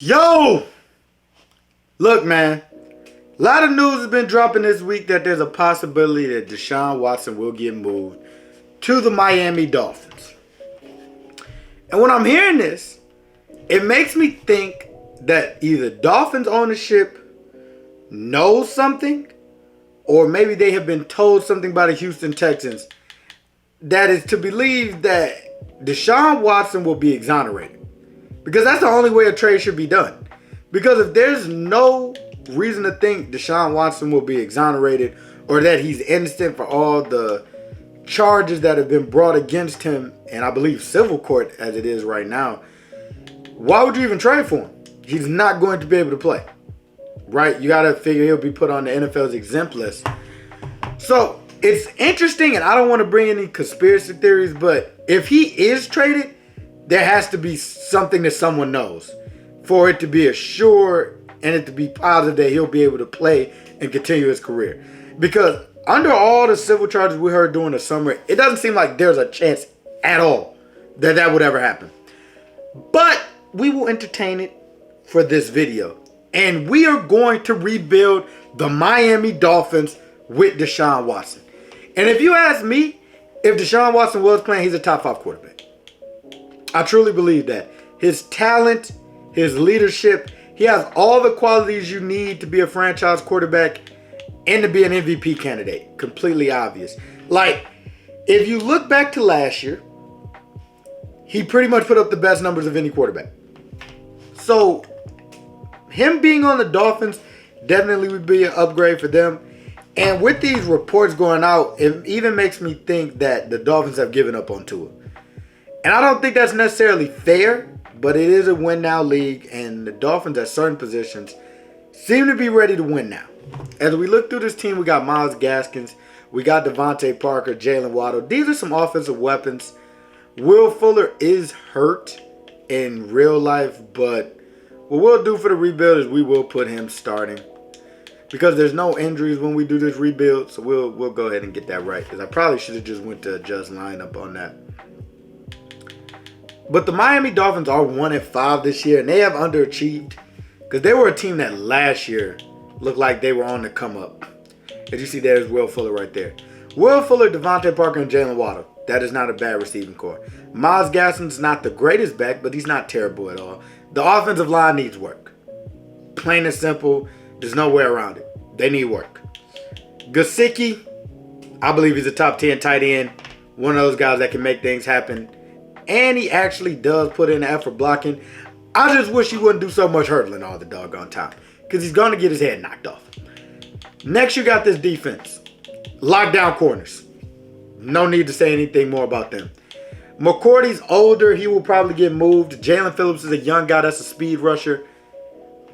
Yo! Look, man. A lot of news has been dropping this week that there's a possibility that Deshaun Watson will get moved to the Miami Dolphins. And when I'm hearing this, it makes me think that either Dolphins ownership knows something, or maybe they have been told something by the Houston Texans that is to believe that Deshaun Watson will be exonerated. Because that's the only way a trade should be done. Because if there's no reason to think Deshaun Watson will be exonerated or that he's innocent for all the charges that have been brought against him, and I believe civil court as it is right now, why would you even trade for him? He's not going to be able to play. Right? You got to figure he'll be put on the NFL's exempt list. So it's interesting, and I don't want to bring any conspiracy theories, but if he is traded, there has to be something that someone knows for it to be assured and it to be positive that he'll be able to play and continue his career. Because under all the civil charges we heard during the summer, it doesn't seem like there's a chance at all that that would ever happen. But we will entertain it for this video. And we are going to rebuild the Miami Dolphins with Deshaun Watson. And if you ask me, if Deshaun Watson was playing, he's a top 5 quarterback. I truly believe that. His talent, his leadership, he has all the qualities you need to be a franchise quarterback and to be an MVP candidate. Completely obvious. Like, if you look back to last year, he pretty much put up the best numbers of any quarterback. So, him being on the Dolphins definitely would be an upgrade for them. And with these reports going out, it even makes me think that the Dolphins have given up on Tua. And I don't think that's necessarily fair, but it is a win-now league, and the Dolphins at certain positions seem to be ready to win now. As we look through this team, we got Myles Gaskins, we got Devontae Parker, Jalen Waddle. These are some offensive weapons. Will Fuller is hurt in real life, but what we'll do for the rebuild is we will put him starting. Because there's no injuries when we do this rebuild, so we'll go ahead and get that right. Because I probably should have just went to adjust lineup on that. But the Miami Dolphins are 1-5 this year, and they have underachieved because they were a team that last year looked like they were on the come up. As you see, there's Will Fuller right there. Will Fuller, Devontae Parker, and Jalen Waddle. That is not a bad receiving core. Myles Gaskin's not the greatest back, but he's not terrible at all. The offensive line needs work. Plain and simple. There's no way around it. They need work. Gesicki, I believe he's a top 10 tight end. One of those guys that can make things happen. And he actually does put in the effort blocking. I just wish he wouldn't do so much hurdling all the doggone time. Because he's going to get his head knocked off. Next, you got this defense. Lockdown corners. No need to say anything more about them. McCourty's older. He will probably get moved. Jalen Phillips is a young guy that's a speed rusher.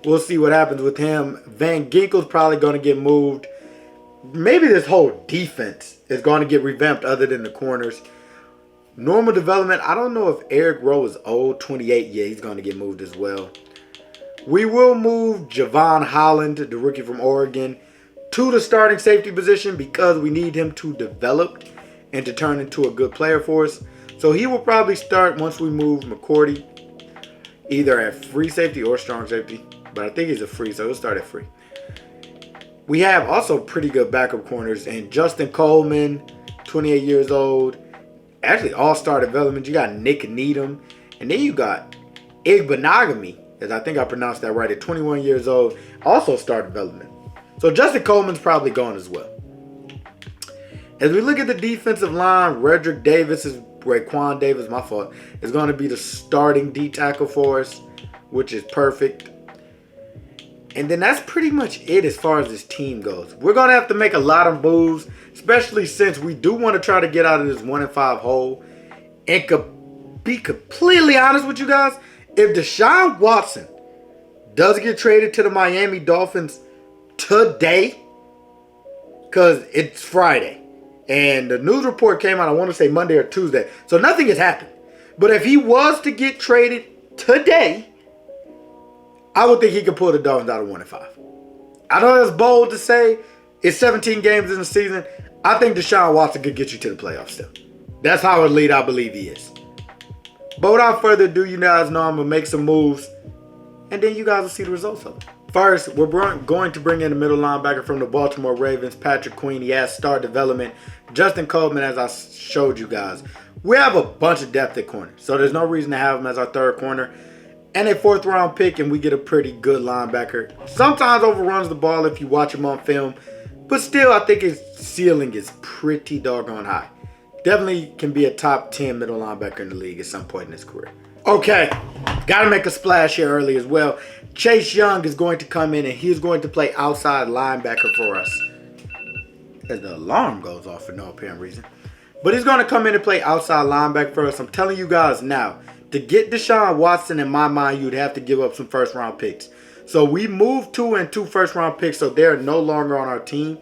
We'll see what happens with him. Van Ginkel's probably going to get moved. Maybe this whole defense is going to get revamped other than the corners. Normal development, I don't know if Eric Rowe is old, 28. Yeah, he's going to get moved as well. We will move Javon Holland, the rookie from Oregon, to the starting safety position because we need him to develop and to turn into a good player for us. So he will probably start once we move McCourty, either at free safety or strong safety. But I think he's a free, so he'll start at free. We have also pretty good backup corners, and Justin Coleman, 28 years old. Actually, all-star development. You got Nick Needham. And then you got Igbenogany, as I think I pronounced that right, at 21 years old. Also star development. So Justin Coleman's probably gone as well. As we look at the defensive line, Redrick Davis, Raekwon Davis, my fault, is going to be the starting D tackle for us, which is perfect. And then that's pretty much it as far as this team goes. We're going to have to make a lot of moves, especially since we do want to try to get out of this 1-5 hole. And be completely honest with you guys, if Deshaun Watson does get traded to the Miami Dolphins today, because it's Friday, and the news report came out, I want to say Monday or Tuesday, so nothing has happened. But if he was to get traded today, I would think he could pull the Dolphins out of 1-5. I know that's bold to say. It's 17 games in the season. I think Deshaun Watson could get you to the playoffs still. That's how elite I believe he is. But without further ado, you guys know I'm going to make some moves. and then you guys will see the results of it. First, we're going to bring in the middle linebacker from the Baltimore Ravens, Patrick Queen. He has star development. Justin Coleman, as I showed you guys. We have a bunch of depth at corner, so there's no reason to have him as our third corner. And a 4th round pick, and we get a pretty good linebacker. Sometimes overruns the ball if you watch him on film, but still, I think his ceiling is pretty doggone high. Definitely can be a top 10 middle linebacker in the league at some point in his career. Okay, got to make a splash here early as well. Chase Young is going to come in, and he's going to play outside linebacker for us. As the alarm goes off for no apparent reason. But he's going to come in and play outside linebacker for us. I'm telling you guys now, to get Deshaun Watson, in my mind, you'd have to give up some first-round picks. So we moved 2 and 2 first-round picks, so they're no longer on our team.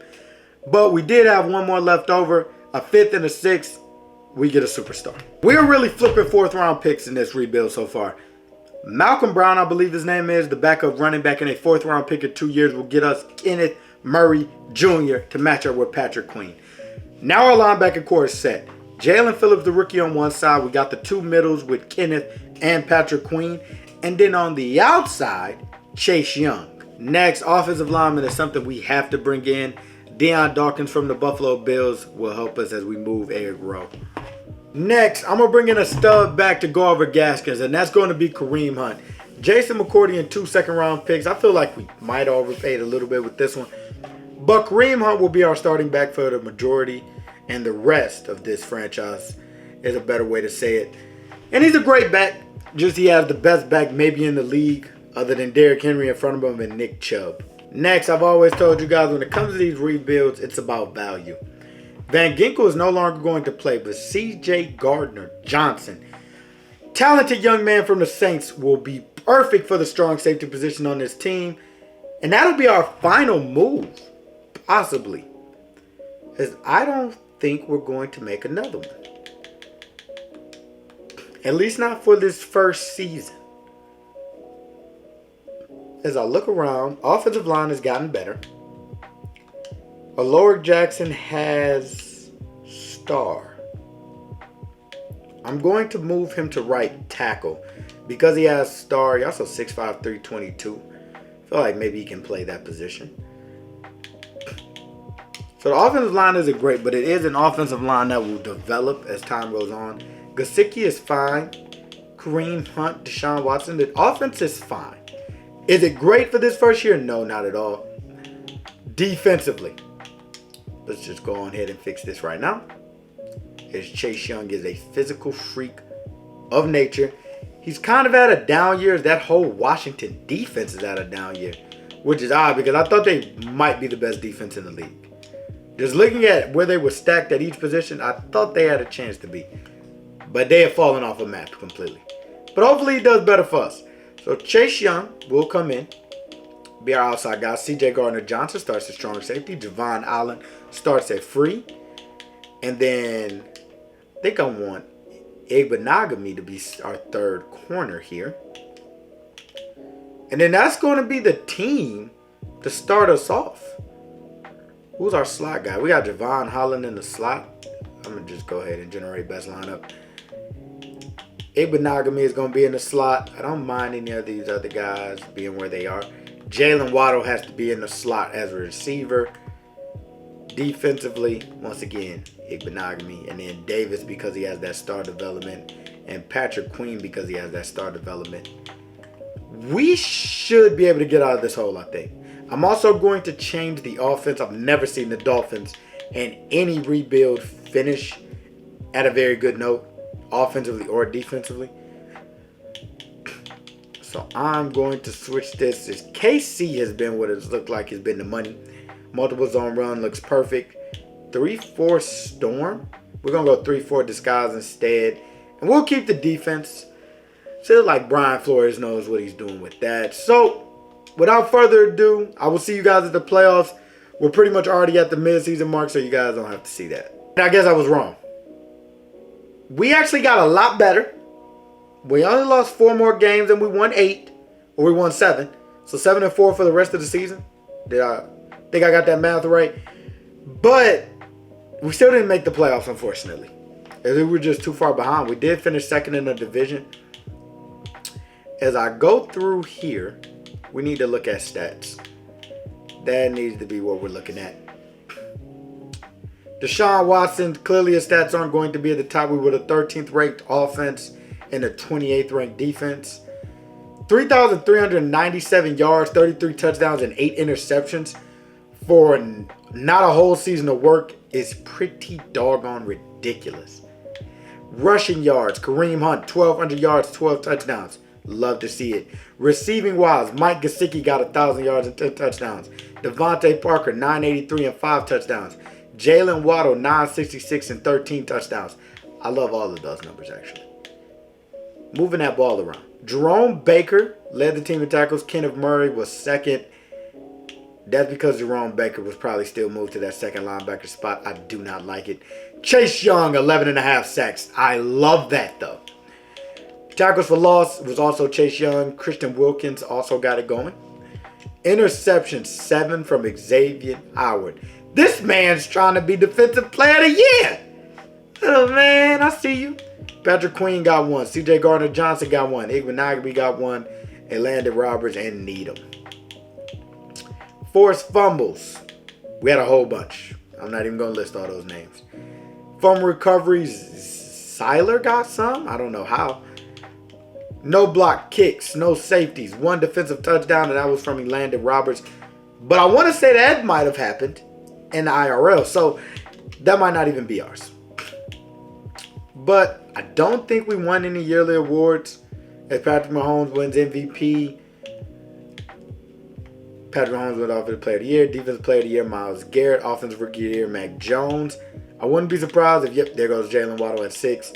But we did have one more left over, a 5th and a 6th. We get a superstar. We're really flipping 4th-round picks in this rebuild so far. Malcolm Brown, I believe his name is, the backup running back in a 4th-round pick in 2 years, will get us Kenneth Murray Jr. to match up with Patrick Queen. Now our linebacker core is set. Jalen Phillips, the rookie, on one side. We got the 2 middles with Kenneth and Patrick Queen. And then on the outside, Chase Young. Next, offensive lineman is something we have to bring in. Deion Dawkins from the Buffalo Bills will help us as we move Eric Rowe. Next, I'm going to bring in a stud back to go over Gaskins, and that's going to be Kareem Hunt. Jason McCourty and 2 second-round picks. I feel like we might have overpaid a little bit with this one. But Kareem Hunt will be our starting back for the majority and the rest of this franchise is a better way to say it. And he's a great back. Just he has the best back maybe in the league other than Derrick Henry in front of him and Nick Chubb. Next, I've always told you guys when it comes to these rebuilds, it's about value. Van Ginkel is no longer going to play, but C.J. Gardner-Johnson, talented young man from the Saints, will be perfect for the strong safety position on this team. And that'll be our final move, possibly. As I don't think we're going to make another one. At least not for this first season. As I look around, offensive line has gotten better. Aloric Jackson has star. I'm going to move him to right tackle because he has star. He also 6'5", 322. I feel like maybe he can play that position. So the offensive line isn't great, but it is an offensive line that will develop as time goes on. Gesicki is fine. Kareem Hunt, Deshaun Watson. The offense is fine. Is it great for this first year? No, not at all. Defensively, let's just go on ahead and fix this right now. As Chase Young is a physical freak of nature. He's kind of at a down year. That whole Washington defense is at a down year, which is odd because I thought they might be the best defense in the league. Just looking at where they were stacked at each position, I thought they had a chance to be. But they have fallen off a map completely. But hopefully he does better for us. So Chase Young will come in, be our outside guy. C.J. Gardner-Johnson starts at strong safety. Javon Allen starts at free. And then I think I want Igbenogany to be our third corner here. And then that's going to be the team to start us off. Who's our slot guy? We got Javon Holland in the slot. I'm going to just go ahead and generate best lineup. Igbenogany is going to be in the slot. I don't mind any of these other guys being where they are. Jalen Waddle has to be in the slot as a receiver. Defensively, once again, Igbenogany. And then Davis because he has that star development. And Patrick Queen because he has that star development. We should be able to get out of this hole, I think. I'm also going to change the offense. I've never seen the Dolphins and any rebuild finish at a very good note, offensively or defensively. So I'm going to switch this. This KC has been what it's looked like has been the money. Multiple zone run looks perfect. 3-4 storm. We're going to go 3-4 disguise instead. And we'll keep the defense. Feels like Brian Flores knows what he's doing with that. So without further ado, I will see you guys at the playoffs. We're pretty much already at the midseason mark, so you guys don't have to see that. And I guess I was wrong. We actually got a lot better. We only lost 4 more games and we won 8. Or we won 7. So 7-4 for the rest of the season. Did I think I got that math right? But we still didn't make the playoffs, unfortunately. As we were just too far behind. We did finish second in the division. as I go through here, we need to look at stats. That needs to be what we're looking at. Deshaun Watson, clearly his stats aren't going to be at the top. We were the 13th ranked offense and the 28th ranked defense. 3,397 yards, 33 touchdowns, and 8 interceptions for not a whole season of work is pretty doggone ridiculous. Rushing yards, Kareem Hunt, 1,200 yards, 12 touchdowns. Love to see it. Receiving wise, Mike Gesicki got 1,000 yards and 10 touchdowns. Devontae Parker, 983 and 5 touchdowns. Jalen Waddle, 966 and 13 touchdowns. I love all of those numbers, actually. Moving that ball around. Jerome Baker led the team in tackles. Kenneth Murray was second. That's because Jerome Baker was probably still moved to that second linebacker spot. I do not like it. Chase Young, 11.5 sacks. I love that, though. Tackles for loss was also Chase Young. Christian Wilkins also got it going. Interceptions, 7 from Xavier Howard. This man's trying to be Defensive Player of the Year. Oh, man, I see you. Patrick Queen got 1. C.J. Gardner-Johnson got 1. Igbenogany got 1. And Landon Roberts and Needham. Forced fumbles. We had a whole bunch. I'm not even going to list all those names. Fumble recoveries. Seiler got some. I don't know how. No block kicks. No safeties. 1 defensive touchdown, and that was from Landon Roberts. But I want to say that might have happened in the IRL. So that might not even be ours. But I don't think we won any yearly awards. As Patrick Mahomes wins MVP. Patrick Mahomes went Offensive Player of the Year. Defensive Player of the Year, Myles Garrett. Offensive Rookie of the Year, Mac Jones. I wouldn't be surprised if, yep, there goes Jalen Waddle at 6.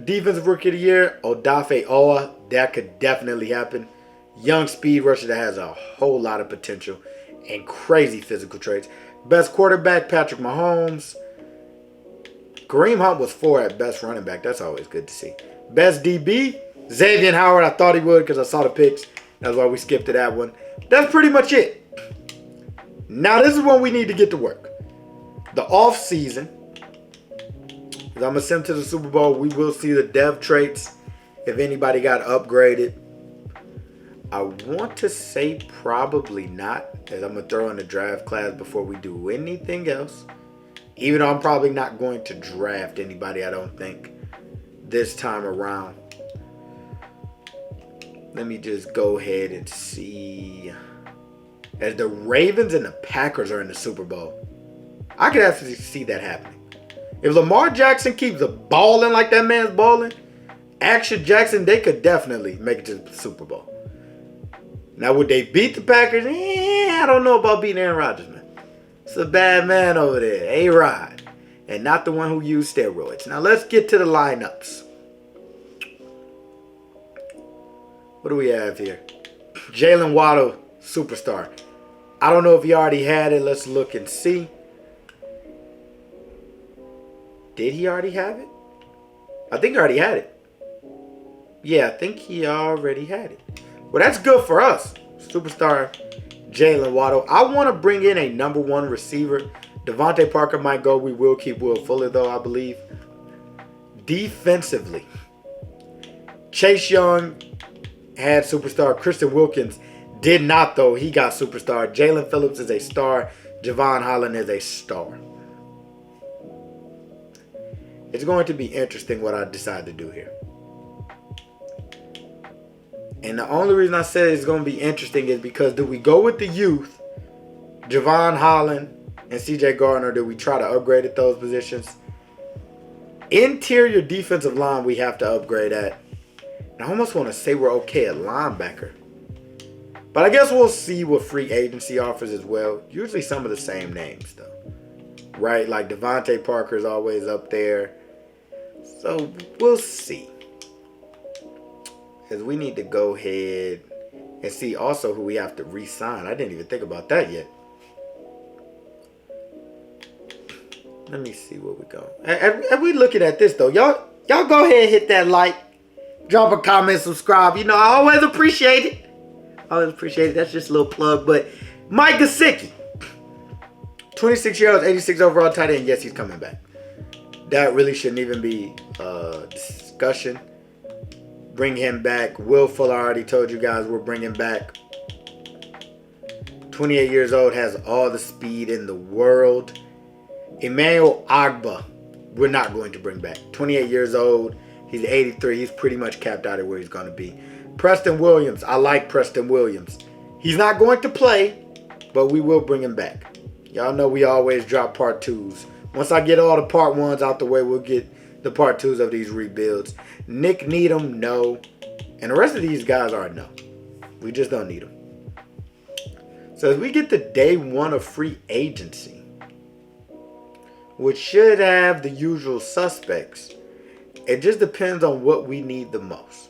Defensive Rookie of the Year, Odafe Owa. That could definitely happen. Young speed rusher that has a whole lot of potential and crazy physical traits. Best quarterback, Patrick Mahomes. Kareem Hunt was 4 at best running back. That's always good to see. Best DB, Xavier Howard. I thought he would because I saw the picks. That's why we skipped to that one. That's pretty much it. Now this is when we need to get to work. The off season. As I'm going to send to the Super Bowl, we will see the dev traits. If anybody got upgraded. I want to say probably not. As I'm going to throw in the draft class before we do anything else. Even though I'm probably not going to draft anybody, I don't think, this time around. Let me just go ahead and see. As the Ravens and the Packers are in the Super Bowl, I could actually see that happening. If Lamar Jackson keeps balling like that man's balling, Action Jackson, they could definitely make it to the Super Bowl. Now, would they beat the Packers? I don't know about beating Aaron Rodgers, man. It's a bad man over there, A-Rod. And not the one who used steroids. Now, let's get to the lineups. What do we have here? Jalen Waddle, superstar. I don't know if he already had it. Let's look and see. Did he already have it? I think he already had it. Yeah, I think he already had it. Well, that's good for us. Superstar Jalen Waddle. I want to bring in a number 1 receiver. Devontae Parker might go. We will keep Will Fuller, though, I believe. Defensively, Chase Young had superstar. Christian Wilkins did not, though. He got superstar. Jalen Phillips is a star. Javon Holland is a star. It's going to be interesting what I decide to do here. And the only reason I said it's going to be interesting is because do we go with the youth, Javon Holland and C.J. Gardner, do we try to upgrade at those positions? Interior defensive line we have to upgrade at. And I almost want to say we're okay at linebacker. But I guess we'll see what free agency offers as well. Usually some of the same names, though. Right? Like Devontae Parker is always up there. So we'll see. Because we need to go ahead and see also who we have to re-sign. I didn't even think about that yet. Let me see where we go. And we looking at this, though. Y'all go ahead and hit that like. Drop a comment, subscribe. You know, I always appreciate it. Always appreciate it. That's just a little plug. But Mike Gesicki, 26 years old, 86 overall tight end. Yes, he's coming back. That really shouldn't even be a discussion. bring him back. Will Fuller, I already told you guys we're bringing back. 28 years old, has all the speed in the world. Emmanuel Ogbah, we're not going to bring back. 28 years old, he's 83. He's pretty much capped out at where he's going to be. Preston Williams, I like Preston Williams. He's not going to play, but we will bring him back. Y'all know we always drop part 2s. Once I get all the part 1s out the way, we'll get the part 2s of these rebuilds. Nick Needham, no. And the rest of these guys are no. We just don't need them. So as we get to day 1 of free agency, which should have the usual suspects, it just depends on what we need the most.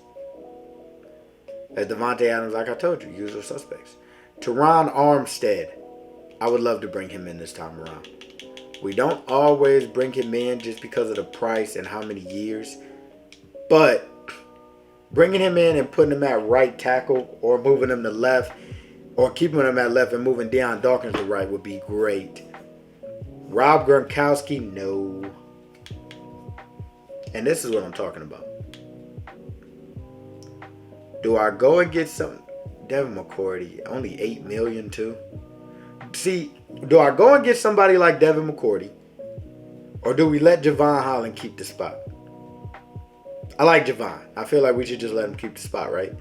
As Devontae Adams, like I told you, usual suspects. Teron Armstead, I would love to bring him in this time around. We don't always bring him in just because of the price and how many years. But bringing him in and putting him at right tackle or moving him to left or keeping him at left and moving Deion Dawkins to right would be great. Rob Gronkowski, no. And this is what I'm talking about. Do I go and get some Devin McCourty? Only $8 million too. See, do I go and get somebody like Devin McCourty, or do we let Javon Holland keep the spot? I like Javon. I feel like we should just let him keep the spot, right?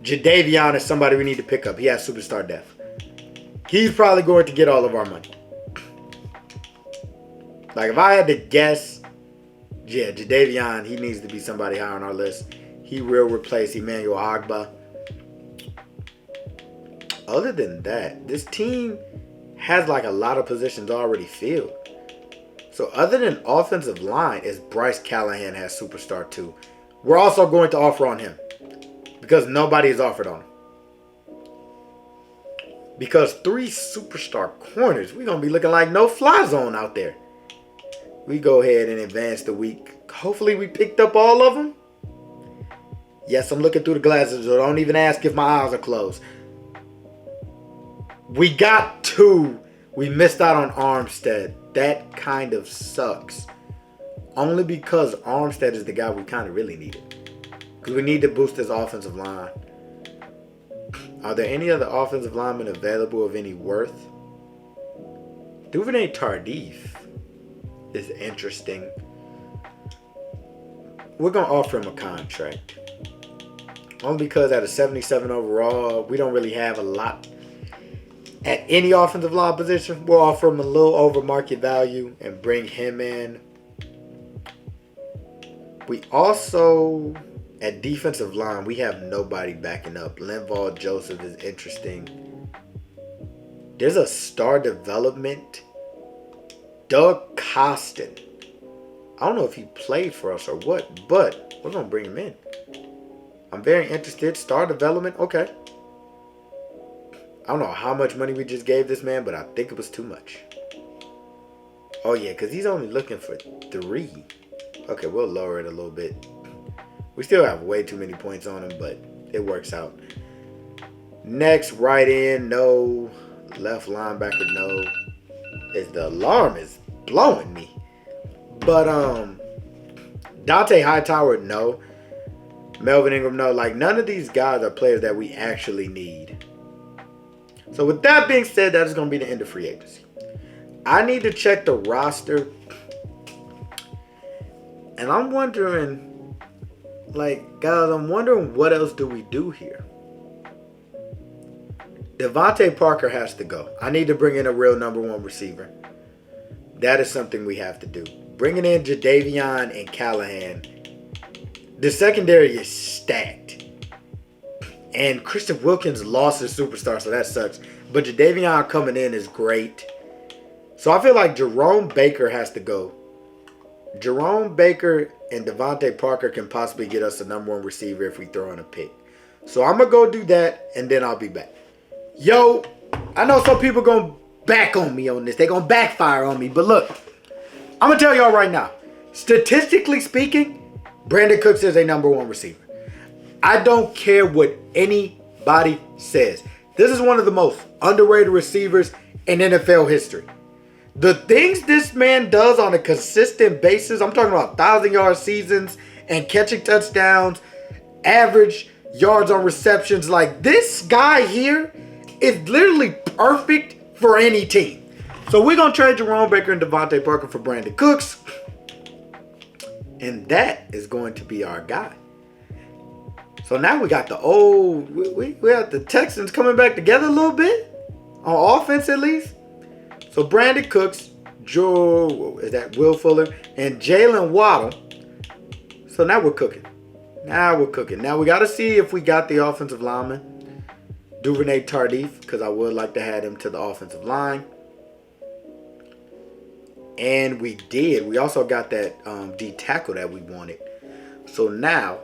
Jadeveon is somebody we need to pick up. He has superstar depth. He's probably going to get all of our money. Like, if I had to guess, yeah, Jadeveon, he needs to be somebody high on our list. He will replace Emmanuel Ogbah. Other than that, this team has like a lot of positions already filled. So other than offensive line, is Bryce Callahan has superstar too. We're also going to offer on him because nobody has offered on him. Because 3 superstar corners, we're going to be looking like no fly zone out there. We go ahead and advance the week. Hopefully we picked up all of them. Yes, I'm looking through the glasses, so don't even ask if my eyes are closed. We got 2. We missed out on Armstead. That kind of sucks. Only because Armstead is the guy we kind of really needed. Because we need to boost this offensive line. Are there any other offensive linemen available of any worth? Duvernay Tardif is interesting. We're going to offer him a contract. Only because at a 77 overall, we don't really have a lot at any offensive line position. We'll offer him a little over market value and bring him in. We also, at defensive line, we have nobody backing up. Linval Joseph is interesting. There's a star development. Doug Costin. I don't know if he played for us or what, but we're going to bring him in. I'm very interested. Star development, okay. I don't know how much money we just gave this man, but I think it was too much. Oh, yeah, because he's only looking for 3. Okay, we'll lower it a little bit. We still have way too many points on him, but it works out. Next, right end, no. Left linebacker, no. The alarm is blowing me. But, Dante Hightower, no. Melvin Ingram, no. Like, none of these guys are players that we actually need. So with that being said, that is going to be the end of free agency. I need to check the roster. And I'm wondering, like, guys, I'm wondering what else do we do here? Devontae Parker has to go. I need to bring in a real number 1 receiver. That is something we have to do. Bringing in Jadeveon and Callahan. The secondary is stacked. And Christian Wilkins lost his superstar, so that sucks. But Jadeveon coming in is great. So I feel like Jerome Baker has to go. Jerome Baker and Devontae Parker can possibly get us a number 1 receiver if we throw in a pick. So I'm going to go do that, and then I'll be back. Yo, I know some people going to back on me on this. They're going to backfire on me. But look, I'm going to tell y'all right now. Statistically speaking, Brandon Cooks is a number 1 receiver. I don't care what anybody says. This is one of the most underrated receivers in NFL history. The things this man does on a consistent basis, I'm talking about 1,000-yard seasons and catching touchdowns average yards on receptions. Like, this guy here is literally perfect for any team. So we're going to trade Jerome Baker and Devontae Parker for Brandon Cooks. And that is going to be our guy. So now we got the we got the Texans coming back together a little bit. On offense, at least. So Brandon Cooks, Will Fuller, and Jalen Waddle. So now we're cooking. Now we got to see if we got the offensive lineman, Duvernay Tardif, because I would like to add him to the offensive line. And we did. We also got that D tackle that we wanted. So now,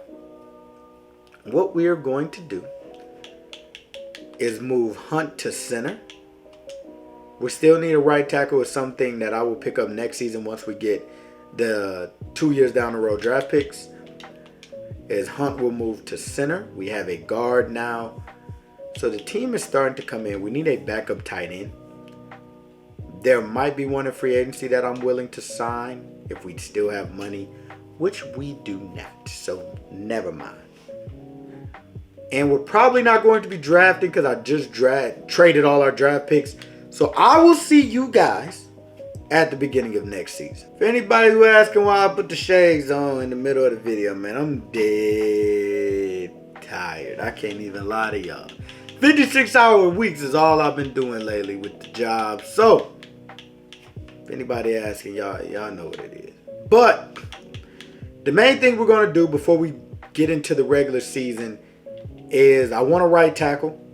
what we are going to do is move Hunt to center. We still need a right tackle, with something that I will pick up next season once we get the 2 years down the road draft picks. Is Hunt will move to center. We have a guard now. So the team is starting to come in. We need a backup tight end. There might be one in free agency that I'm willing to sign if we still have money, which we do not. So never mind. And we're probably not going to be drafting because I just traded all our draft picks. So I will see you guys at the beginning of next season. For anybody who asking why I put the shades on in the middle of the video, man, I'm dead tired. I can't even lie to y'all. 56-hour weeks is all I've been doing lately with the job. So, if anybody asking, y'all know what it is. But the main thing we're going to do before we get into the regular season is I want a right tackle.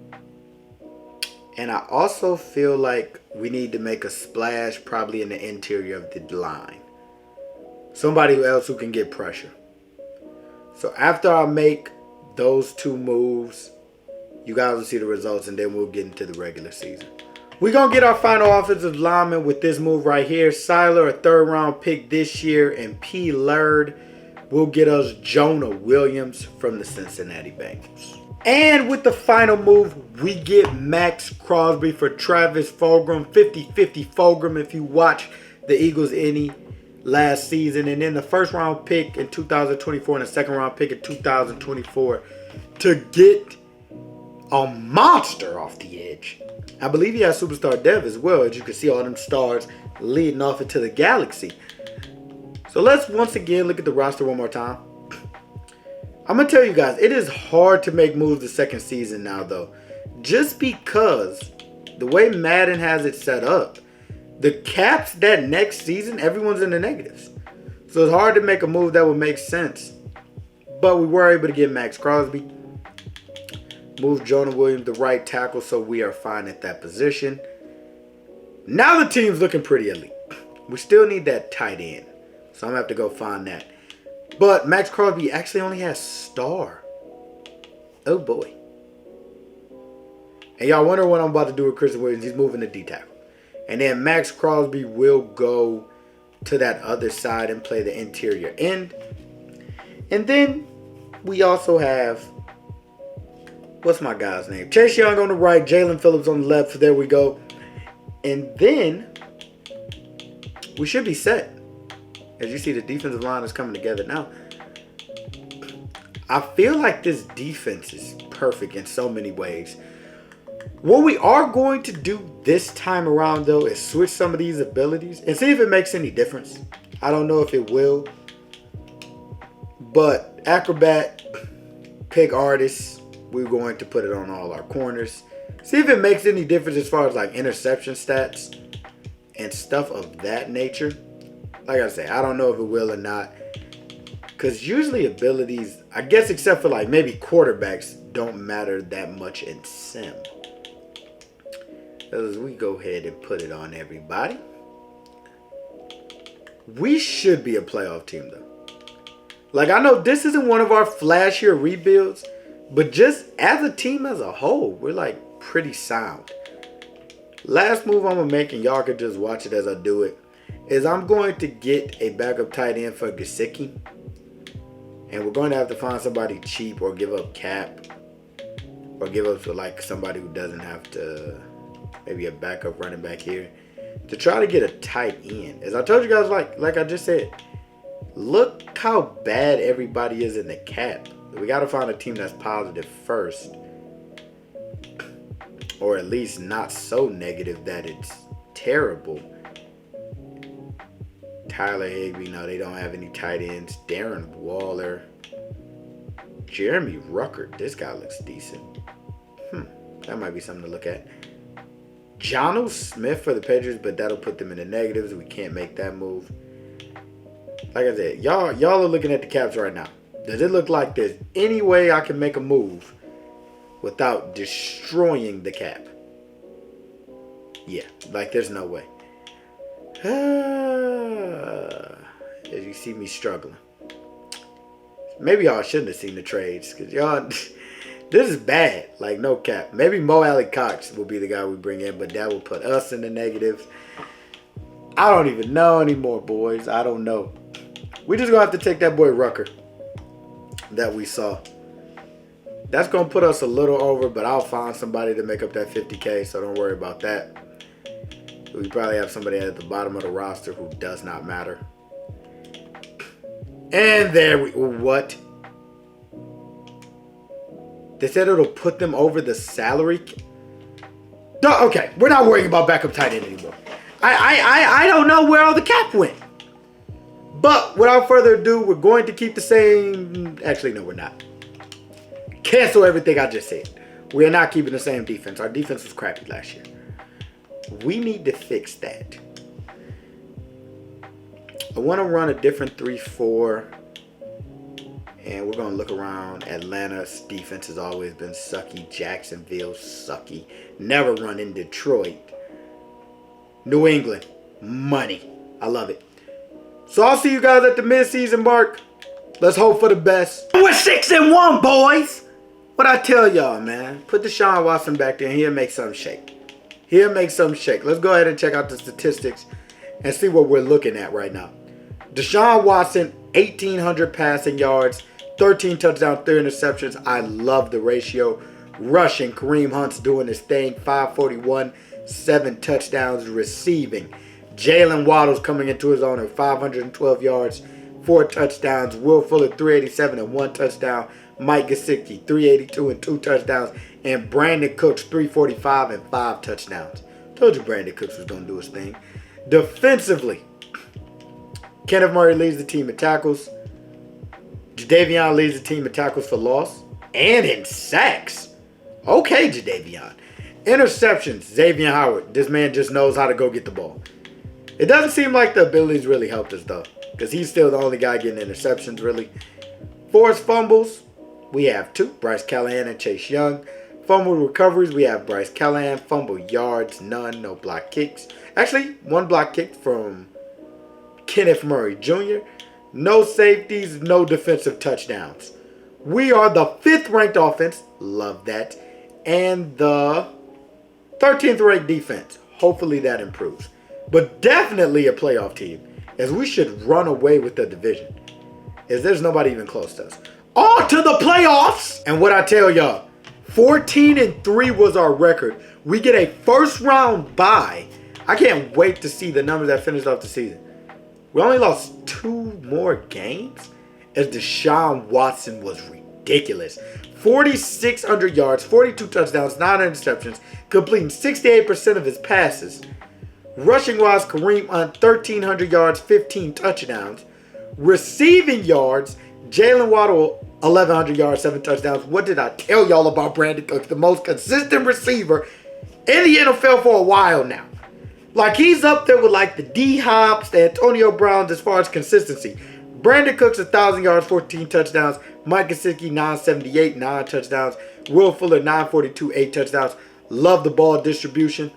And I also feel like we need to make a splash probably in the interior of the line. Somebody else who can get pressure. So after I make those two moves, you guys will see the results, and then we'll get into the regular season. We're going to get our final offensive lineman with this move right here. Seiler, a third-round pick this year, and P. Laird will get us Jonah Williams from the Cincinnati Bengals. And with the final move, we get Max Crosby for Travis Fulgham. 50-50 Fulgham if you watch the Eagles any last season. And then the first-round pick in 2024 and the second-round pick in 2024 to get a monster off the edge. I believe he has superstar dev as well, as you can see all them stars leading off into the galaxy. So let's once again look at the roster one more time. I'm going to tell you guys, it is hard to make moves the second season now, though. Just because the way Madden has it set up, the caps that next season, everyone's in the negatives. So it's hard to make a move that would make sense. But we were able to get Max Crosby. Move Jonah Williams, the right tackle, so we are fine at that position. Now the team's looking pretty elite. We still need that tight end. So I'm going to have to go find that. But Max Crosby actually only has star. Oh boy. And y'all wonder what I'm about to do with Christian Williams. He's moving to D-tackle. And then Max Crosby will go to that other side and play the interior end. And then we also have, what's my guy's name? Chase Young on the right, Jalen Phillips on the left. So there we go. And then we should be set. As you see, the defensive line is coming together now. I feel like this defense is perfect in so many ways. What we are going to do this time around, though, is switch some of these abilities and see if it makes any difference. I don't know if it will. But Acrobat, Pick Artist, we're going to put it on all our corners. See if it makes any difference as far as like interception stats and stuff of that nature. Like I say, I don't know if it will or not. Because usually abilities, I guess except for like maybe quarterbacks, don't matter that much in sim. As we go ahead and put it on everybody. We should be a playoff team though. Like I know this isn't one of our flashier rebuilds. But just as a team as a whole, we're like pretty sound. Last move I'm going to make, and y'all can just watch it as I do it, is I'm going to get a backup tight end for Gesicki. And we're going to have to find somebody cheap or give up cap. Or give up to like somebody who doesn't have to, maybe a backup running back here. To try to get a tight end. As I told you guys, like I just said, look how bad everybody is in the cap. We got to find a team that's positive first. Or at least not so negative that it's terrible. Tyler Higbee, no, they don't have any tight ends. Darren Waller. Jeremy Ruckert, this guy looks decent. That might be something to look at. Jonnu Smith for the Patriots, but that'll put them in the negatives. We can't make that move. Like I said, y'all are looking at the caps right now. Does it look like there's any way I can make a move without destroying the cap? Yeah, like there's no way. As you see me struggling. Maybe y'all shouldn't have seen the trades, because y'all, this is bad. Like, no cap. Maybe Mo Alley Cox will be the guy we bring in, but that will put us in the negatives. I don't even know anymore, boys. I don't know. We just going to have to take that boy Rucker that we saw. That's going to put us a little over, but I'll find somebody to make up that 50K, so don't worry about that. We probably have somebody at the bottom of the roster who does not matter. And there we... What? They said it'll put them over the salary... Okay, we're not worrying about backup tight end anymore. I don't know where all the cap went. But without further ado, we're going to keep the same... Actually, no, we're not. Cancel everything I just said. We are not keeping the same defense. Our defense was crappy last year. We need to fix that. I want to run a different 3-4. And we're going to look around. Atlanta's defense has always been sucky. Jacksonville, sucky. Never run in Detroit. New England, money. I love it. So I'll see you guys at the midseason mark. Let's hope for the best. We're 6-1, boys. What I tell y'all, man. Put Deshaun Watson back there and he'll make something shake. He'll make something shake. Let's go ahead and check out the statistics and see what we're looking at right now. Deshaun Watson, 1,800 passing yards, 13 touchdowns, 3 interceptions. I love the ratio. Rushing, Kareem Hunt's doing his thing. 541, 7 touchdowns. Receiving, Jalen Waddle's coming into his own at 512 yards, 4 touchdowns. Will Fuller, 387 and 1 touchdown. Mike Gesicki, 382 and 2 touchdowns. And Brandon Cooks, 345 and 5 touchdowns. Told you Brandon Cooks was going to do his thing. Defensively, Kenneth Murray leads the team in tackles. Jadeveon leads the team in tackles for loss. And in sacks. Okay, Jadeveon. Interceptions, Xavier Howard. This man just knows how to go get the ball. It doesn't seem like the abilities really helped us, though. Because he's still the only guy getting interceptions, really. Forced fumbles, we have 2. Bryce Callahan and Chase Young. Fumble recoveries, we have Bryce Callahan. Fumble yards, none. No block kicks. Actually, 1 block kick from Kenneth Murray Jr. No safeties, no defensive touchdowns. We are the 5th ranked offense. Love that. And the 13th ranked defense. Hopefully that improves. But definitely a playoff team, as we should run away with the division, as there's nobody even close to us. On to the playoffs! And what I tell y'all, 14-3 was our record. We get a first round bye. I can't wait to see the numbers that finished off the season. We only lost 2 more games, as Deshaun Watson was ridiculous. 4,600 yards, 42 touchdowns, 9 interceptions, completing 68% of his passes. Rushing wise, Kareem Hunt, 1,300 yards, 15 touchdowns. Receiving yards, Jalen Waddle, 1,100 yards, 7 touchdowns. What did I tell y'all about Brandon Cooks? The most consistent receiver in the NFL for a while now. Like, he's up there with like the D-Hops, the Antonio Browns as far as consistency. Brandon Cooks, 1,000 yards, 14 touchdowns. Mike Gesicki, 978, 9 touchdowns. Will Fuller, 942, 8 touchdowns. Love the ball distribution.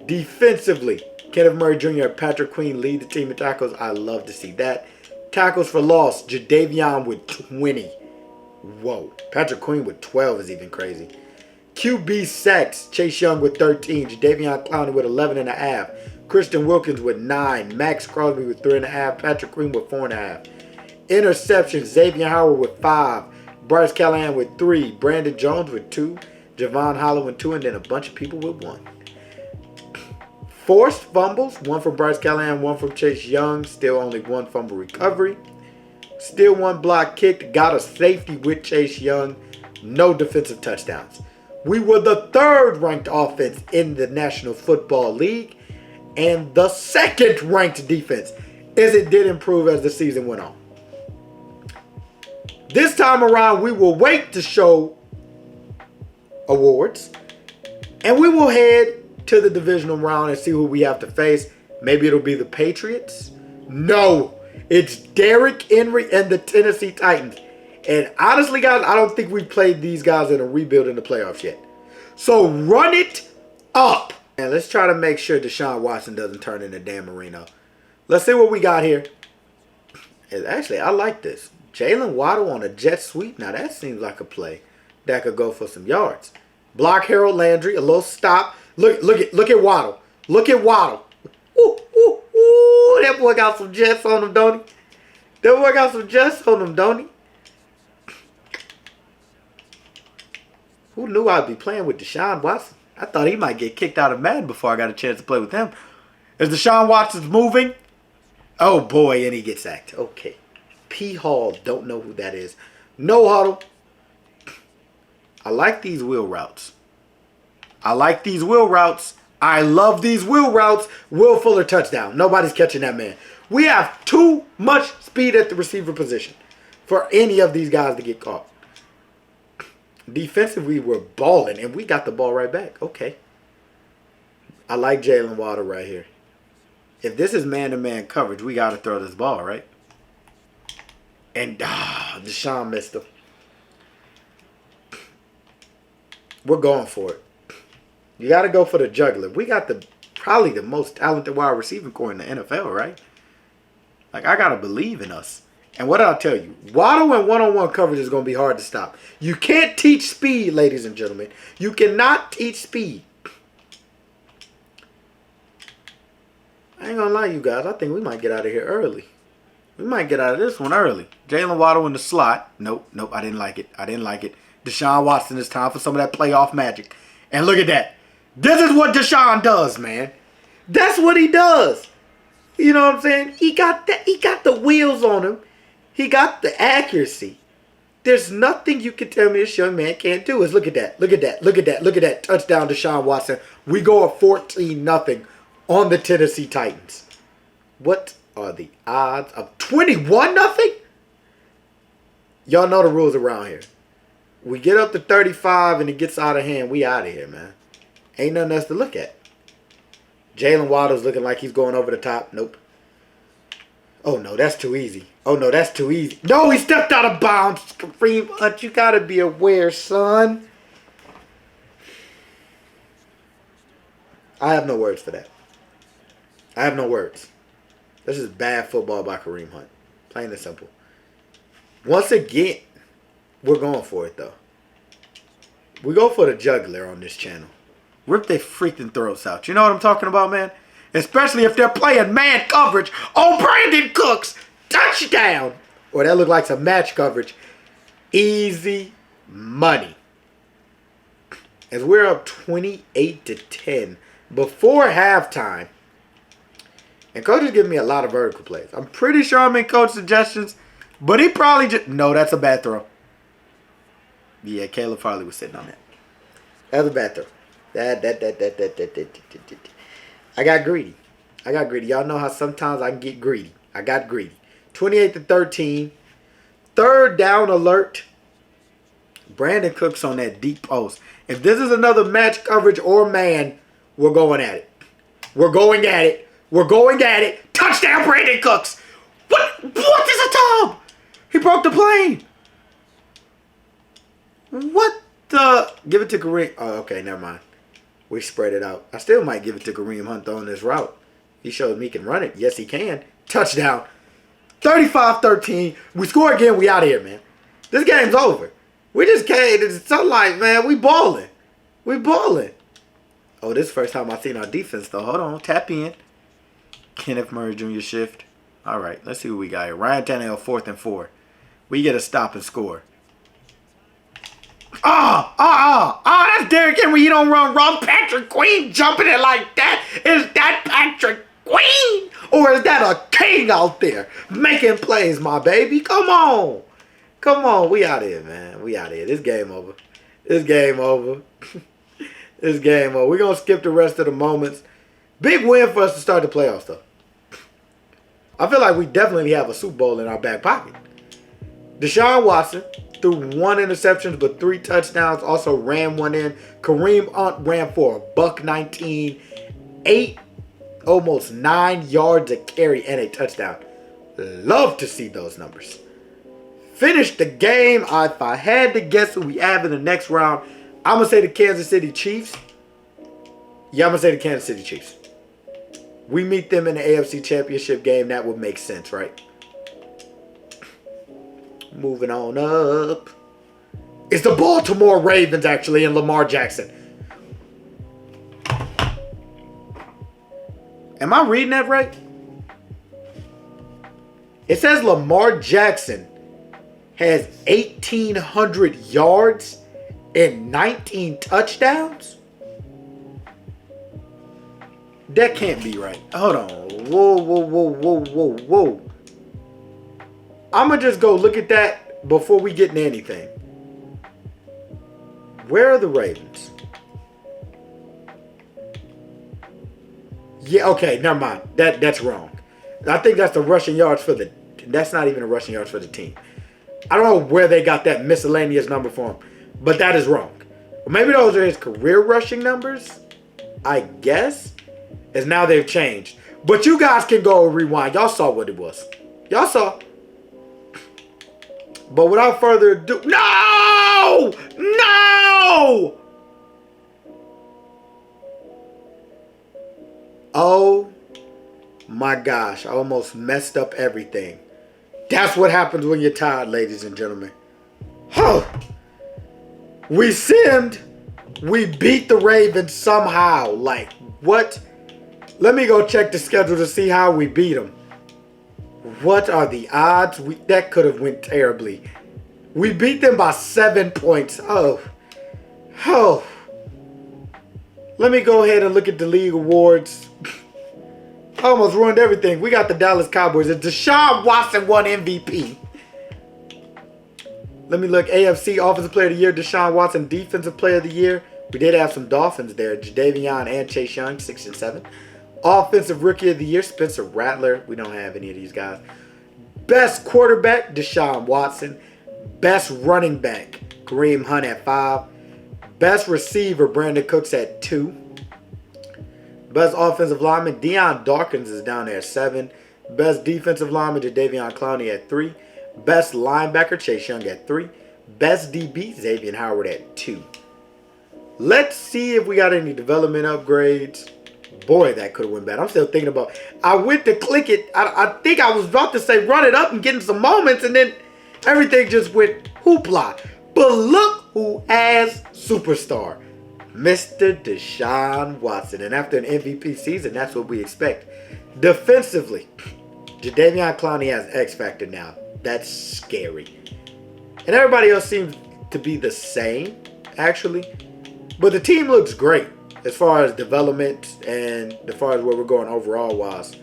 Defensively, Kenneth Murray Jr. and Patrick Queen lead the team in tackles. I love to see that. Tackles for loss, Jadeveon with 20. Whoa. Patrick Queen with 12 is even crazy. QB sacks, Chase Young with 13. Jadeveon Clowney with 11.5. Christian Wilkins with 9. Max Crosby with 3.5. Patrick Queen with 4.5. Interceptions, Xavier Howard with 5. Bryce Callahan with 3. Brandon Jones with 2. Javon Holland with 2. And then a bunch of people with 1. Forced fumbles, 1 from Bryce Callahan, 1 from Chase Young. Still only 1 fumble recovery. Still one block kicked. Got a safety with Chase Young. No defensive touchdowns. We were the 3rd ranked offense in the National Football League and the 2nd ranked defense, as it did improve as the season went on. This time around, we will wait to show awards, and we will head to the divisional round and see who we have to face. Maybe it'll be the Patriots. No, it's Derrick Henry and the Tennessee Titans. And honestly, guys, I don't think we've played these guys in a rebuild in the playoffs yet. So run it up. And let's try to make sure Deshaun Watson doesn't turn into Dan Marino. Let's see what we got here. Actually, I like this. Jalen Waddle on a jet sweep. Now, that seems like a play that could go for some yards. Block Harold Landry. A little stop. Look at Waddle. Look at Waddle. Ooh, ooh, ooh. That boy got some jets on him, don't he? That boy got some jets on him, don't he? Who knew I'd be playing with Deshaun Watson? I thought he might get kicked out of Madden before I got a chance to play with him. Is Deshaun Watson moving? Oh, boy, and he gets sacked. Okay. P. Hall, don't know who that is. No huddle. I like these wheel routes. I like these wheel routes. I love these wheel routes. Will Fuller touchdown. Nobody's catching that man. We have too much speed at the receiver position for any of these guys to get caught. Defensively, we're balling, and we got the ball right back. Okay. I like Jalen Waddle right here. If this is man-to-man coverage, we got to throw this ball, right? And Deshaun missed him. We're going for it. You got to go for the juggler. We got probably the most talented wide receiving core in the NFL, right? Like, I got to believe in us. And what I'll tell you, Waddle and one-on-one coverage is going to be hard to stop. You can't teach speed, ladies and gentlemen. You cannot teach speed. I ain't going to lie to you guys. I think we might get out of here early. We might get out of this one early. Jalen Waddle in the slot. Nope, I didn't like it. Deshaun Watson, it's time for some of that playoff magic. And look at that. This is what Deshaun does, man. That's what he does. You know what I'm saying? He got the wheels on him. He got the accuracy. There's nothing you can tell me this young man can't do. Look at that. Touchdown, Deshaun Watson. We go at 14-0 on the Tennessee Titans. What are the odds of 21-0? Y'all know the rules around here. We get up to 35 and it gets out of hand. We out of here, man. Ain't nothing else to look at. Jalen Waddle's looking like he's going over the top. Nope. Oh, no, that's too easy. No, he stepped out of bounds. Kareem Hunt, you got to be aware, son. I have no words for that. I have no words. This is bad football by Kareem Hunt. Plain and simple. Once again, we're going for it, though. We go for the juggler on this channel. Rip their freaking throats out. You know what I'm talking about, man? Especially if they're playing man coverage on Brandon Cooks. Touchdown. Or that looked like some match coverage. Easy money. As we're up 28-10 before halftime. And coach is giving me a lot of vertical plays. I'm pretty sure I'm in coach suggestions. But he probably just... No, that's a bad throw. Yeah, Caleb Farley was sitting on that. That's a bad throw. I got greedy. Y'all know how sometimes I can get greedy. I got greedy. 28-13. Third down alert. Brandon Cooks on that deep post. If this is another match coverage or man, we're going at it. Touchdown, Brandon Cooks. What is a tub? He broke the plane. What the? Give it to Kareem. Oh, okay, never mind. We spread it out. I still might give it to Kareem Hunt on this route. He showed me he can run it. Yes, he can. Touchdown. 35-13. We score again. We out of here, man. This game's over. We just came to the sunlight, man. We balling. Oh, this is the first time I've seen our defense, though. Hold on. Tap in. Kenneth Murray Jr. shift. All right. Let's see what we got here. Ryan Tannehill, 4th and 4. We get a stop and score. That's Derrick Henry. He don't run wrong. Patrick Queen jumping it like that. Is that Patrick queen? Or is that a king out there making plays, my baby? Come on. Come on. We out here, man. We out here. This game over. This game over. This game over. We're going to skip the rest of the moments. Big win for us to start the playoffs, though. I feel like we definitely have a Super Bowl in our back pocket. Deshaun Watson threw 1 interception but 3 touchdowns. Also ran 1 in. Kareem Hunt ran for $119, 8, almost 9 yards a carry and a touchdown. Love to see those numbers. Finished the game. If I had to guess who we have in the next round, I'm going to say the Kansas City Chiefs. Yeah, I'm going to say the Kansas City Chiefs. We meet them in the AFC Championship game. That would make sense, right? Moving on up. It's the Baltimore Ravens, actually, and Lamar Jackson. Am I reading that right? It says Lamar Jackson has 1,800 yards and 19 touchdowns? That can't be right. Hold on. Whoa. I'm going to just go look at that before we get into anything. Where are the Ravens? Yeah, okay, never mind. That's wrong. I think that's the rushing yards for the... That's not even the rushing yards for the team. I don't know where they got that miscellaneous number from, but that is wrong. Maybe those are his career rushing numbers, I guess. As now they've changed. But you guys can go and rewind. Y'all saw what it was. Y'all saw. But without further ado... No! No! Oh my gosh. I almost messed up everything. That's what happens when you're tired, ladies and gentlemen. Huh. We simmed. We beat the Ravens somehow. Like, what? Let me go check the schedule to see how we beat them. What are the odds? That could have went terribly. We beat them by 7 points. Oh. Let me go ahead and look at the league awards. I almost ruined everything. We got the Dallas Cowboys. And Deshaun Watson won MVP. Let me look. AFC Offensive Player of the Year, Deshaun Watson. Defensive Player of the Year. We did have some Dolphins there. Jadeveon and Chase Young, 6 and 7. Offensive Rookie of the Year, Spencer Rattler. We don't have any of these guys. Best Quarterback, Deshaun Watson. Best Running Back, Kareem Hunt at 5. Best Receiver, Brandon Cooks at 2. Best Offensive Lineman, Deion Dawkins is down there at 7. Best Defensive Lineman, Jadeveon Clowney at 3. Best Linebacker, Chase Young at 3. Best DB, Xavier Howard at 2. Let's see if we got any development upgrades. Boy, that could have went bad. I'm still thinking about... I went to click it. I think I was about to say run it up and get in some moments, and then everything just went hoopla. But look who has superstar. Mr. Deshaun Watson. And after an MVP season, that's what we expect. Defensively, Jadeveon Clowney has X Factor now. That's scary. And everybody else seems to be the same, actually. But the team looks great as far as development and as far as where we're going overall wise.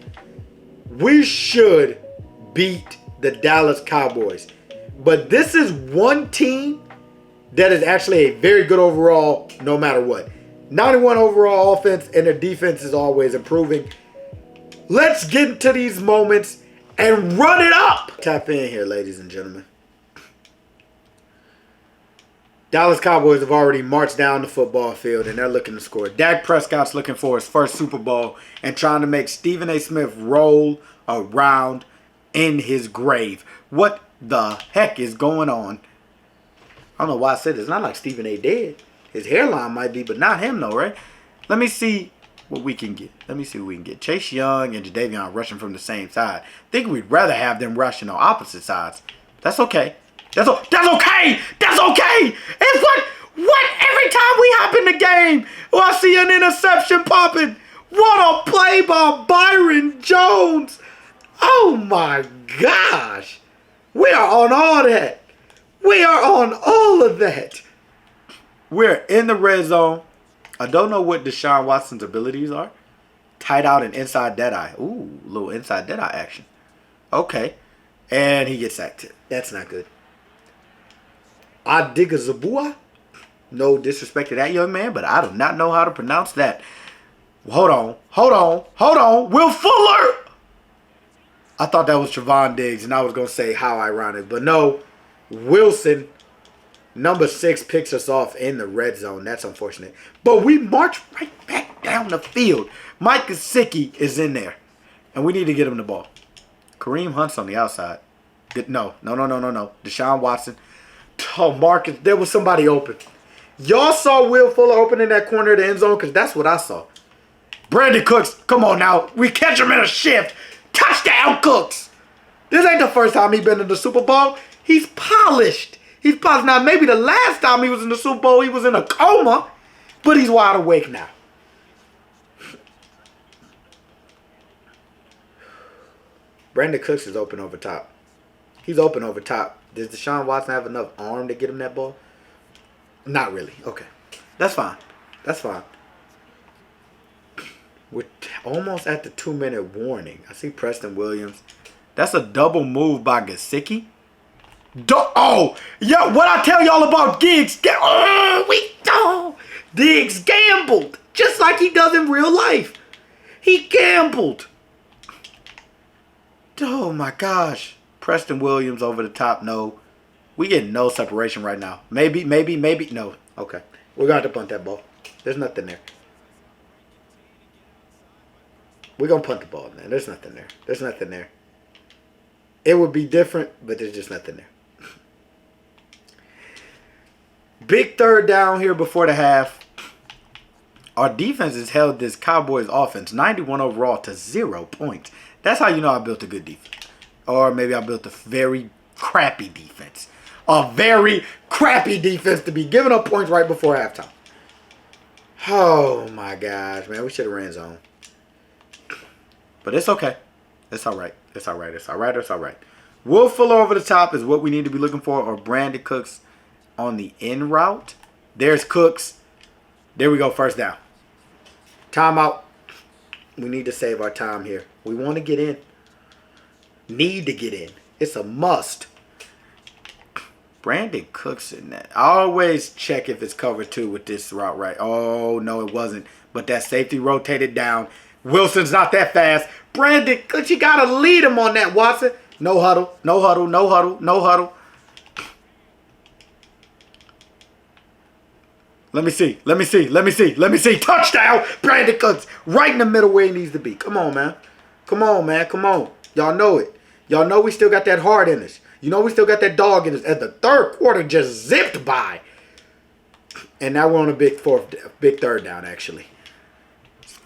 We should beat the Dallas Cowboys. But this is one team that is actually a very good overall no matter what. 91 overall offense, and their defense is always improving. Let's get into these moments and run it up. Tap in here, ladies and gentlemen. Dallas Cowboys have already marched down the football field, and they're looking to score. Dak Prescott's looking for his first Super Bowl and trying to make Stephen A. Smith roll around in his grave. What the heck is going on? I don't know why I said this. It's not like Stephen A. dead. His hairline might be, but not him though, right? Let me see what we can get. Chase Young and Jadeveon rushing from the same side. I think we'd rather have them rushing on opposite sides. That's okay. That's okay. It's what every time we hop in the game, I see an interception popping. What a play by Byron Jones. Oh my gosh. We are on all that. We are on all of that. We're in the red zone. I don't know what Deshaun Watson's abilities are. Tight out and inside deadeye. Ooh, little inside deadeye action. Okay. And he gets sacked. That's not good. Adigazabua. No disrespect to that young man, but I do not know how to pronounce that. Hold on. Will Fuller! I thought that was Trevon Diggs, and I was going to say how ironic. But no, Wilson, number 6, picks us off in the red zone. That's unfortunate. But we march right back down the field. Mike Gesicki is in there, and we need to get him the ball. Kareem Hunt's on the outside. No. Deshaun Watson. Oh, Marcus, there was somebody open. Y'all saw Will Fuller open in that corner of the end zone? Because that's what I saw. Brandon Cooks, come on now. We catch him in a shift. Touchdown, Cooks. This ain't the first time he's been in the Super Bowl. He's polished. He's polished. Now, maybe the last time he was in the Super Bowl, he was in a coma. But he's wide awake now. Brandon Cooks is open over top. He's open over top. Does Deshaun Watson have enough arm to get him that ball? Not really. Okay. That's fine. We're almost at the 2-minute warning. I see Preston Williams. That's a double move by Gesicki. What I tell y'all about Diggs? Diggs gambled. Just like he does in real life. He gambled. Oh my gosh. Preston Williams over the top. No. We get no separation right now. Maybe. No. Okay. We're going to have to punt that ball. There's nothing there. We're going to punt the ball, man. There's nothing there. It would be different, but there's just nothing there. Big third down here before the half. Our defense has held this Cowboys offense 91 overall to 0 points. That's how you know I built a good defense. Or maybe I built a very crappy defense. A very crappy defense to be giving up points right before halftime. Oh my gosh, man. We should have ran zone. But it's okay. It's all right. Will Fuller over the top is what we need to be looking for. Or Brandon Cooks on the in route. There's Cooks. There we go. First down. Timeout. We need to save our time here. We want to get in. Need to get in. It's a must. Brandon Cooks in that. I always check if it's cover 2 with this route right. Oh, no, it wasn't. But that safety rotated down. Wilson's not that fast. Brandon Cooks, you got to lead him on that, Watson. No huddle. Let me see. Touchdown. Brandon Cooks right in the middle where he needs to be. Come on, man. Y'all know it. Y'all know we still got that heart in us. You know we still got that dog in us. As the third quarter just zipped by. And now we're on a big third down, actually.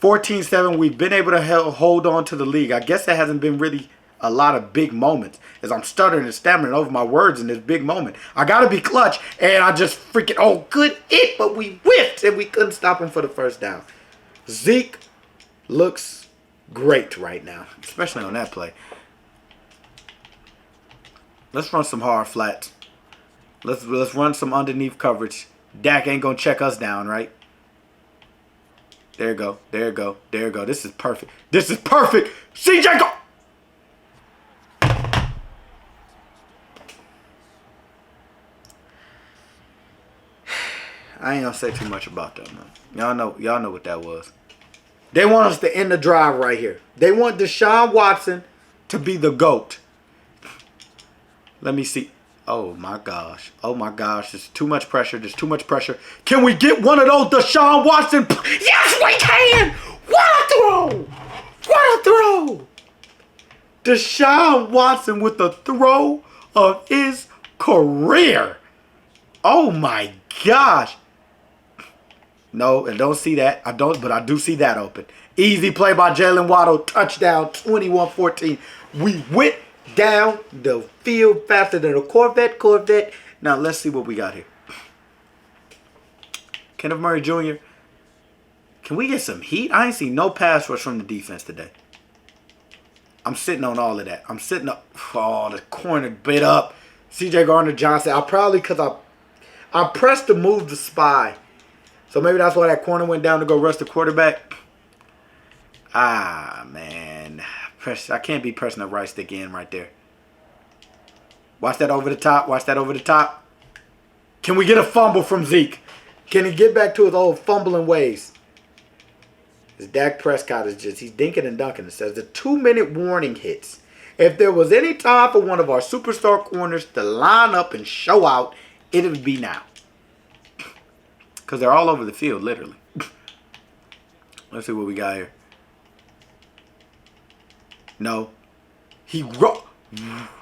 14-7. We've been able to hold on to the league. I guess there hasn't been really a lot of big moments as I'm stuttering and stammering over my words in this big moment. I got to be clutch, and I just freaking, good hit, but we whiffed, and we couldn't stop him for the first down. Zeke looks great right now, especially on that play. Let's run some hard flats. Let's run some underneath coverage. Dak ain't going to check us down, right? There you go. This is perfect. CJ, go! I ain't gonna say too much about that, man. Y'all know what that was. They want us to end the drive right here. They want Deshaun Watson to be the GOAT. Let me see. Oh my gosh. There's too much pressure. Can we get one of those Deshaun Watson? Yes, we can! What a throw! Deshaun Watson with the throw of his career. Oh my gosh. No, I don't see that. But I do see that open. Easy play by Jalen Waddle. Touchdown, 21-14. We went down the field faster than a Corvette. Now, let's see what we got here. Kenneth Murray Jr. Can we get some heat? I ain't seen no pass rush from the defense today. I'm sitting on all of that. I'm sitting up. Oh, the corner bit up. CJ Gardner-Johnson. Because I pressed to move the spy. So maybe that's why that corner went down to go rush the quarterback. Ah, man. I can't be pressing the right stick in right there. Watch that over the top. Watch that over the top. Can we get a fumble from Zeke? Can he get back to his old fumbling ways? This Dak Prescott is just, he's dinking and dunking. It says the 2-minute warning hits. If there was any time for one of our superstar corners to line up and show out, it would be now. Because they're all over the field, literally. Let's see what we got here. No.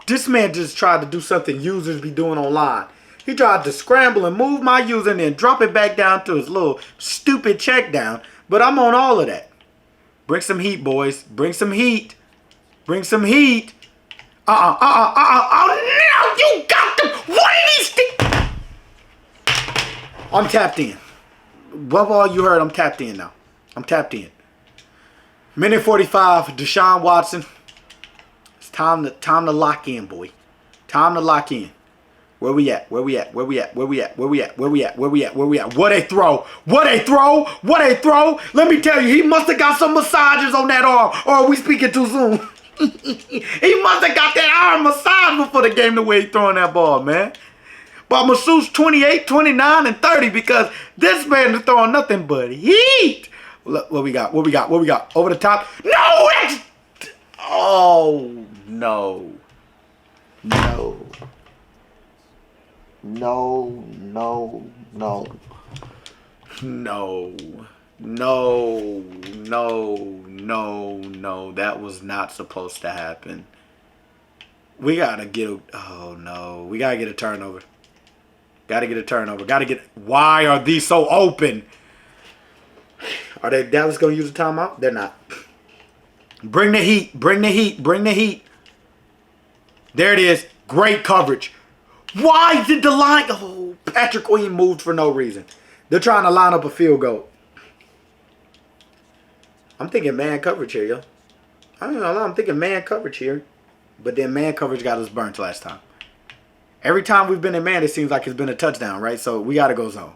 This man just tried to do something users be doing online. He tried to scramble and move my user and then drop it back down to his little stupid check down. But I'm on all of that. Bring some heat, boys. Bring some heat. Bring some heat. Oh, no, you got them. What are these things? I'm tapped in. Above all you heard, I'm tapped in now. I'm tapped in. Minute 45, Deshaun Watson. It's time to lock in, boy. Time to lock in. Where we at? Where we at? Where we at? Where we at? Where we at? Where we at? Where we at? Where we at? What a throw! What a throw! What a throw! Let me tell you, he must have got some massages on that arm, or are we speaking too soon? He must have got that arm massage before the game the way he throwing that ball, man. But I'm going to shoot 28, 29, and 30 because this man is throwing nothing but heat. Look, what we got? What we got? What we got? Over the top? No! Oh, no. No. No, no, no. No. No, no, no, no. That was not supposed to happen. We got to get a... Oh, no. We got to get a turnover. Got to get a turnover. Got to get... Why are these so open? Are they Dallas going to use a timeout? They're not. Bring the heat. Bring the heat. Bring the heat. There it is. Great coverage. Why did the line... Oh, Patrick Queen moved for no reason. They're trying to line up a field goal. I'm thinking man coverage here, yo. I don't know. I'm thinking man coverage here. But then man coverage got us burnt last time. Every time we've been in man, it seems like it's been a touchdown, right? So we got to go zone.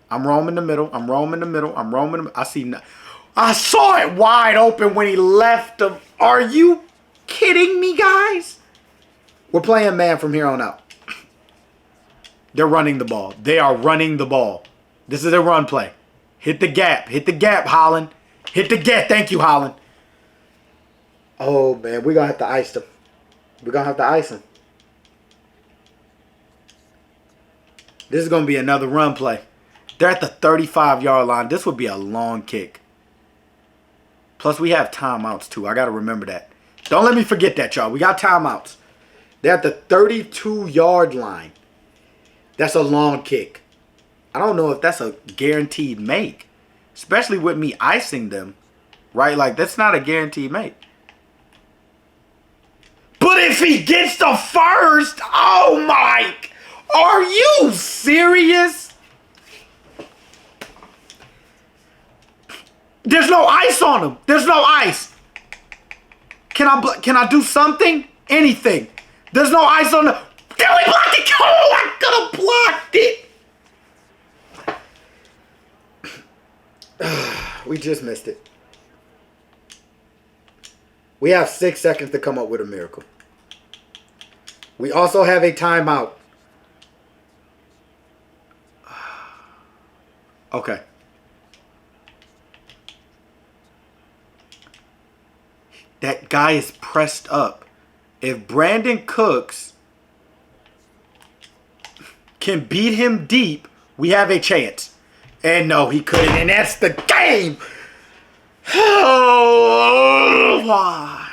I'm roaming the middle. I'm roaming the middle. I'm roaming. I saw it wide open when he left them. Are you kidding me, guys? We're playing man from here on out. They're running the ball. They are running the ball. This is a run play. Hit the gap. Hit the gap, Holland. Hit the gap. Thank you, Holland. Oh, man. We're going to have to ice them. We're going to have to ice them. This is going to be another run play. They're at the 35-yard line. This would be a long kick. Plus, we have timeouts, too. I got to remember that. Don't let me forget that, y'all. We got timeouts. They're at the 32-yard line. That's a long kick. I don't know if that's a guaranteed make. Especially with me icing them. Right? Like, that's not a guaranteed make. But if he gets the first, oh my... Are you serious? There's no ice on him. There's no ice. Can I do something? Anything. There's no ice on him. Damn, we blocked it. Oh, I could have blocked it. We just missed it. We have 6 seconds to come up with a miracle. We also have a timeout. Okay. That guy is pressed up. If Brandon Cooks can beat him deep, we have a chance. And no, he couldn't. And that's the game. Oh, why?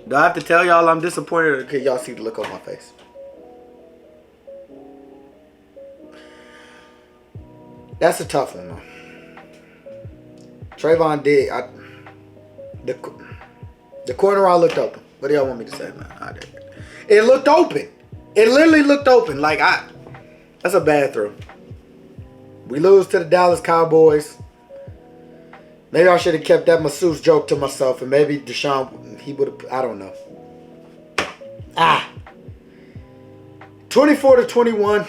Do I have to tell y'all I'm disappointed, or can y'all see the look on my face? That's a tough one, though. Trayvon did. The corner I looked open. What do y'all want me to say, man? It looked open. It literally looked open. Like, that's a bad throw. We lose to the Dallas Cowboys. Maybe I should have kept that masseuse joke to myself, and maybe Deshaun, he would have. I don't know. 24-21.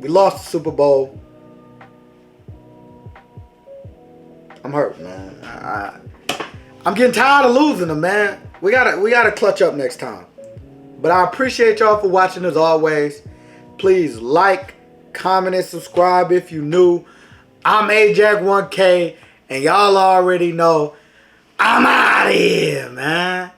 We lost the Super Bowl. I'm hurt, man. I'm getting tired of losing them, man. We gotta clutch up next time. But I appreciate y'all for watching as always. Please like, comment, and subscribe if you new. I'm Ajax1K, and y'all already know I'm out of here, man.